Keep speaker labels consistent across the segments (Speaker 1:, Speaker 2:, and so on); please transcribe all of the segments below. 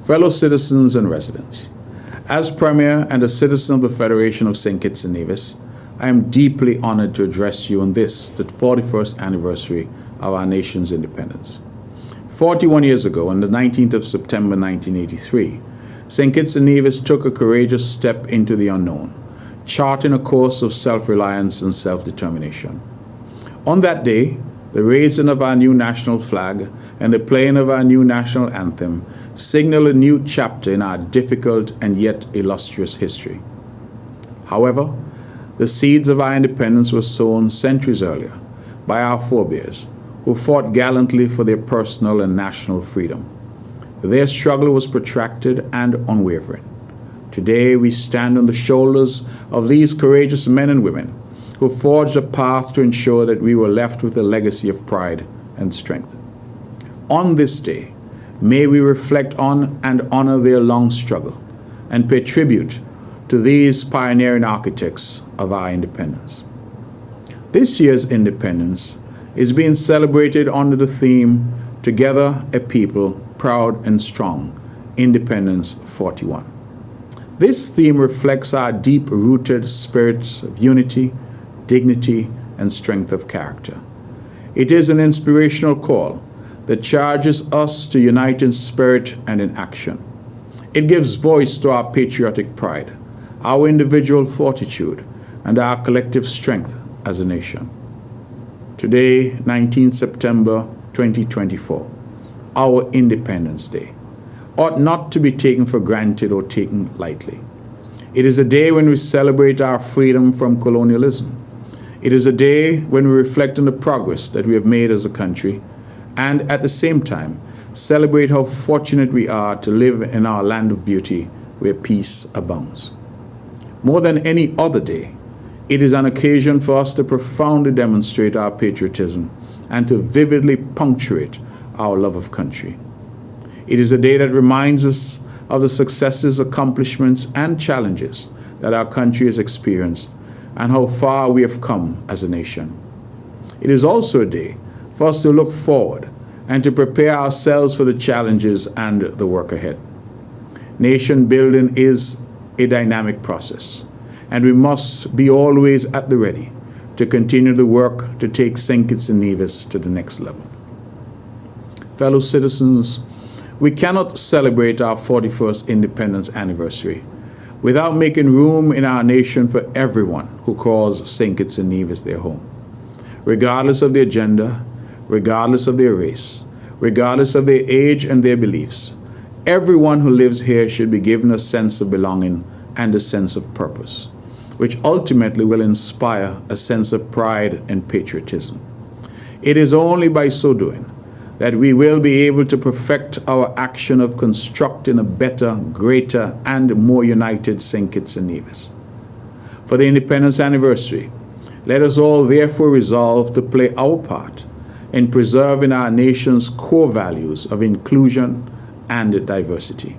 Speaker 1: Fellow citizens and residents, as Premier and a citizen of the Federation of St. Kitts and Nevis, I am deeply honored to address you on this, the 41st anniversary of our nation's independence. 41 years ago, on the 19th of September 1983, St. Kitts and Nevis took a courageous step into the unknown, charting a course of self-reliance and self-determination. On that day, the raising of our new national flag and the playing of our new national anthem signal a new chapter in our difficult and yet illustrious history. However, the seeds of our independence were sown centuries earlier by our forebears, who fought gallantly for their personal and national freedom. Their struggle was protracted and unwavering. Today, we stand on the shoulders of these courageous men and women who forged a path to ensure that we were left with a legacy of pride and strength. On this day, may we reflect on and honor their long struggle and pay tribute to these pioneering architects of our independence. This year's independence is being celebrated under the theme, Together a People, Proud and Strong, Independence 41. This theme reflects our deep-rooted spirits of unity, dignity, and strength of character. It is an inspirational call that charges us to unite in spirit and in action. It gives voice to our patriotic pride, our individual fortitude, and our collective strength as a nation. Today, 19 September 2024, our Independence Day, ought not to be taken for granted or taken lightly. It is a day when we celebrate our freedom from colonialism. It is a day when we reflect on the progress that we have made as a country and at the same time celebrate how fortunate we are to live in our land of beauty where peace abounds. More than any other day, it is an occasion for us to profoundly demonstrate our patriotism and to vividly punctuate our love of country. It is a day that reminds us of the successes, accomplishments, and challenges that our country has experienced and how far we have come as a nation. It is also a day for us to look forward and to prepare ourselves for the challenges and the work ahead. Nation building is a dynamic process, and we must be always at the ready to continue the work to take St. Kitts and Nevis to the next level. Fellow citizens, we cannot celebrate our 41st independence anniversary without making room in our nation for everyone who calls St. Kitts and Nevis their home. Regardless of their gender, regardless of their race, regardless of their age and their beliefs, everyone who lives here should be given a sense of belonging and a sense of purpose, which ultimately will inspire a sense of pride and patriotism. It is only by so doing that we will be able to perfect our action of constructing a better, greater, and more united St. Kitts and Nevis. For the independence anniversary, let us all therefore resolve to play our part in preserving our nation's core values of inclusion and diversity.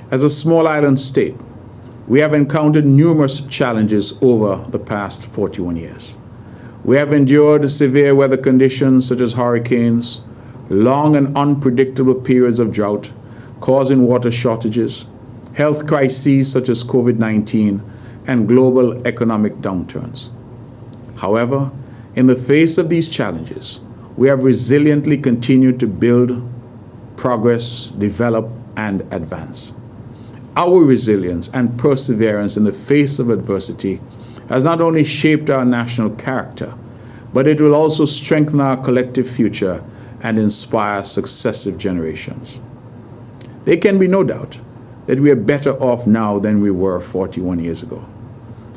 Speaker 1: As a small island state, we have encountered numerous challenges over the past 41 years. We have endured severe weather conditions such as hurricanes, long and unpredictable periods of drought causing water shortages, health crises such as COVID-19, and global economic downturns. However, in the face of these challenges, we have resiliently continued to build, progress, develop, and advance. Our resilience and perseverance in the face of adversity has not only shaped our national character, but it will also strengthen our collective future and inspire successive generations. There can be no doubt that we are better off now than we were 41 years ago.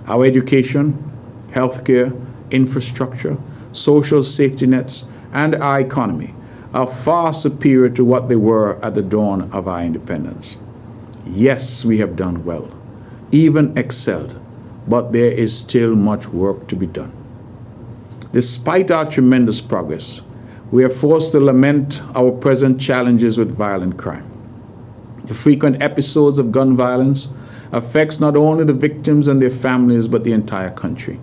Speaker 1: Our education, healthcare, infrastructure, social safety nets, and our economy are far superior to what they were at the dawn of our independence. Yes, we have done well, even excelled, but there is still much work to be done. Despite our tremendous progress, we are forced to lament our present challenges with violent crime. The frequent episodes of gun violence affects not only the victims and their families, but the entire country.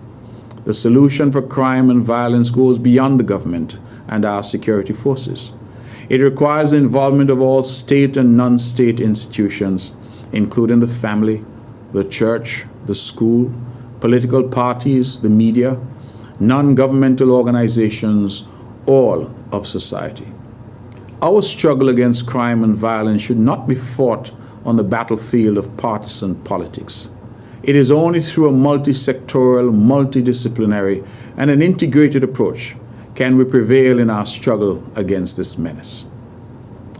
Speaker 1: The solution for crime and violence goes beyond the government and our security forces. It requires the involvement of all state and non-state institutions, including the family, the church, the school, political parties, the media, non-governmental organizations, all of society. Our struggle against crime and violence should not be fought on the battlefield of partisan politics. It is only through a multi-sectoral, multidisciplinary, and an integrated approach can we prevail in our struggle against this menace.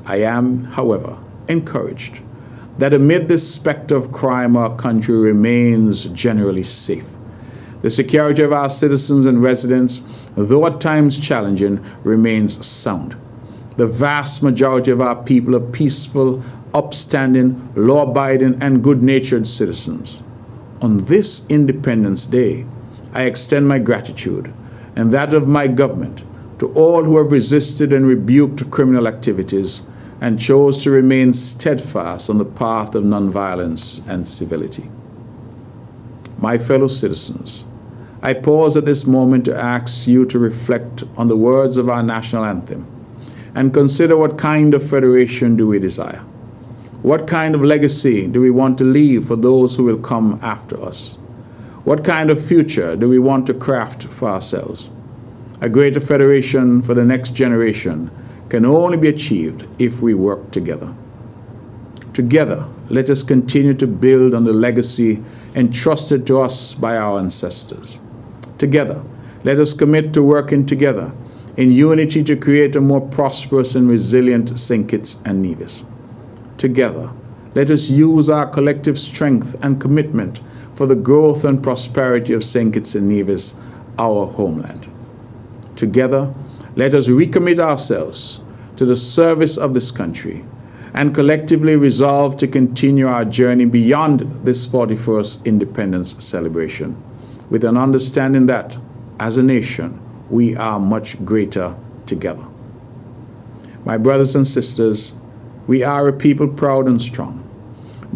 Speaker 1: I am, however, encouraged that amid this specter of crime, our country remains generally safe. The security of our citizens and residents, though at times challenging, remains sound. The vast majority of our people are peaceful, upstanding, law-abiding, and good-natured citizens. On this Independence Day, I extend my gratitude and that of my government to all who have resisted and rebuked criminal activities and chose to remain steadfast on the path of nonviolence and civility. My fellow citizens, I pause at this moment to ask you to reflect on the words of our national anthem and consider what kind of federation do we desire? What kind of legacy do we want to leave for those who will come after us? What kind of future do we want to craft for ourselves? A greater federation for the next generation can only be achieved if we work together. Together, let us continue to build on the legacy entrusted to us by our ancestors. Together, let us commit to working together in unity to create a more prosperous and resilient St. Kitts and Nevis. Together, let us use our collective strength and commitment for the growth and prosperity of St. Kitts and Nevis, our homeland. Together, let us recommit ourselves to the service of this country and collectively resolve to continue our journey beyond this 41st independence celebration with an understanding that, as a nation, we are much greater together. My brothers and sisters, we are a people proud and strong,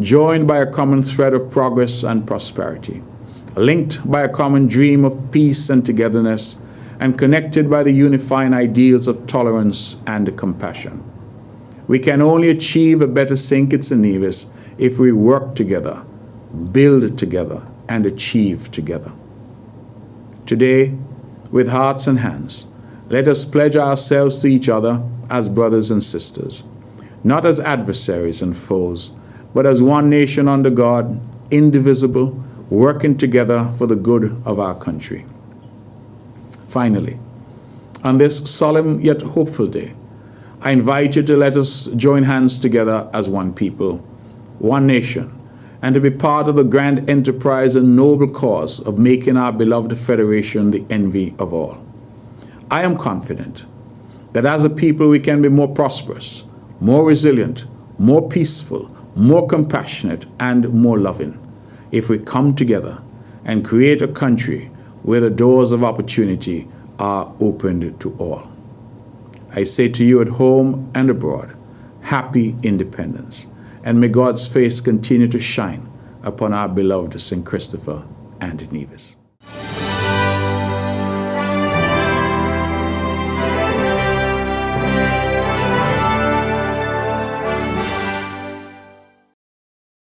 Speaker 1: joined by a common thread of progress and prosperity, linked by a common dream of peace and togetherness, and connected by the unifying ideals of tolerance and compassion. We can only achieve a better St. Kitts and Nevis if we work together, build together, and achieve together. Today, with hearts and hands, let us pledge ourselves to each other as brothers and sisters, not as adversaries and foes, but as one nation under God, indivisible, working together for the good of our country. Finally, on this solemn yet hopeful day, I invite you to let us join hands together as one people, one nation, and to be part of the grand enterprise and noble cause of making our beloved federation the envy of all. I am confident that as a people we can be more prosperous, more resilient, more peaceful, more compassionate, and more loving if we come together and create a country where the doors of opportunity are opened to all. I say to you at home and abroad, happy independence, and may God's face continue to shine upon our beloved St. Christopher and Nevis.